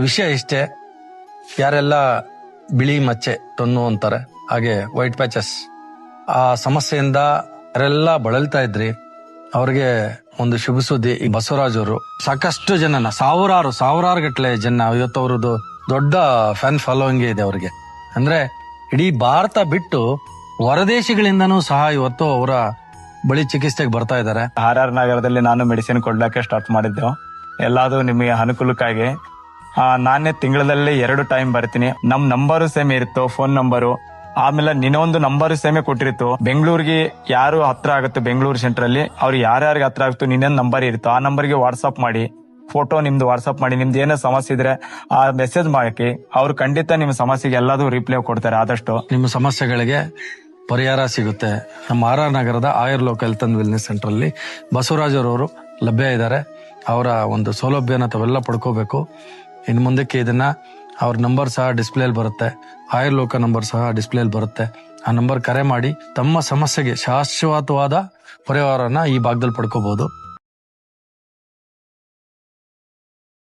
ವಿಷಯ ಇಷ್ಟೇ, ಯಾರೆಲ್ಲ ಬಿಳಿ ಮಚ್ಚೆ ಟೊನ್ನು ಅಂತಾರೆ, ಹಾಗೆ ವೈಟ್ ಪ್ಯಾಚಸ್, ಆ ಸಮಸ್ಯೆಯಿಂದ ಯಾರೆಲ್ಲ ಬಳಲ್ತಾ ಇದ್ರಿ ಅವ್ರಿಗೆ ಒಂದು ಶುಭ ಸುದ್ದಿ. ಈ ಬಸವರಾಜ್ ಅವರು ಸಾಕಷ್ಟು ಜನನ, ಸಾವಿರಾರು ಗಟ್ಟಲೆ ಜನ ಇವತ್ತು ಅವ್ರದ್ದು ದೊಡ್ಡ ಫ್ಯಾನ್ ಫಾಲೋವಿಂಗ್ ಇದೆ ಅವ್ರಿಗೆ. ಅಂದ್ರೆ ಇಡೀ ಭಾರತ ಬಿಟ್ಟು ಹೊರದೇಶಗಳಿಂದನೂ ಸಹ ಇವತ್ತು ಅವರ ಬಳಿ ಚಿಕಿತ್ಸೆಗೆ ಬರ್ತಾ ಇದ್ದಾರೆ. RR ನಗರದಲ್ಲಿ ನಾನು ಮೆಡಿಸಿನ್ ಕೊಡ್ಲಿಕ್ಕೆ ಸ್ಟಾರ್ಟ್ ಮಾಡಿದ್ದು, ಎಲ್ಲಾದು ನಿಮಗೆ ಅನುಕೂಲಕ್ಕಾಗಿ. ನಾನೇ ತಿಂಗಳಲ್ಲಿ 2 ಟೈಮ್ ಬರ್ತೀನಿ. ನಮ್ ನಂಬರು ಸೇಮ್ ಇರುತ್ತೋ, ಫೋನ್ ನಂಬರು, ಆಮೇಲೆ ನಿನ್ನೊಂದು ನಂಬರ್ ಸೇಮೆ ಕೊಟ್ಟಿರುತ್ತೋ. ಬೆಂಗಳೂರಿಗೆ ಯಾರು ಹತ್ರ ಆಗುತ್ತೋ, ಬೆಂಗಳೂರು ಸೆಂಟರ್ ಅಲ್ಲಿ ಅವ್ರು ಯಾರ್ಯಾರಿಗೆ ಹತ್ರ ಆಗುತ್ತೋ ನಿನ್ನೊಂದು ನಂಬರ್ ಇರುತ್ತೋ, ಆ ನಂಬರ್ಗೆ ವಾಟ್ಸ್ಆಪ್ ಮಾಡಿ, ಫೋಟೋ ನಿಮ್ದು ವಾಟ್ಸ್ಆಪ್ ಮಾಡಿ, ನಿಮ್ದು ಏನೋ ಸಮಸ್ಯೆ ಇದ್ರೆ ಆ ಮೆಸೇಜ್ ಮಾಡಕ್ಕೆ ಅವ್ರು ಖಂಡಿತ ನಿಮ್ಮ ಸಮಸ್ಯೆಗೆ ಎಲ್ಲದೂ ರಿಪ್ಲೈ ಕೊಡ್ತಾರೆ. ಆದಷ್ಟು ನಿಮ್ಮ ಸಮಸ್ಯೆಗಳಿಗೆ ಪರಿಹಾರ ಸಿಗುತ್ತೆ. ನಮ್ಮ RR ನಗರದ ಆಯುರ್ ಲೋಕ ಹೆಲ್ತ್ ಅಂಡ್ ವೆಲ್ನೆಸ್ ಸೆಂಟರ್ ಅಲ್ಲಿ ಬಸವರಾಜ್ ಅವರು ಲಭ್ಯ ಇದ್ದಾರೆ. ಅವರ ಒಂದು ಸೌಲಭ್ಯನ ತಾವೆಲ್ಲ ಪಡ್ಕೋಬೇಕು. ಇನ್ನು ಮುಂದಕ್ಕೆ ಇದನ್ನ ಅವ್ರ ನಂಬರ್ ಸಹ ಡಿಸ್ಪ್ಲೇಲ್ ಬರುತ್ತೆ, ಆಯುರ್ ಲೋಕ ನಂಬರ್ ಸಹ ಡಿಸ್ಪ್ಲೇಲ್ ಬರುತ್ತೆ. ಆ ನಂಬರ್ ಕರೆ ಮಾಡಿ ತಮ್ಮ ಸಮಸ್ಯೆಗೆ ಶಾಶ್ವತವಾದ ಪರಿಹಾರನ ಈ ಭಾಗದಲ್ಲಿ ಪಡ್ಕೋಬಹುದು.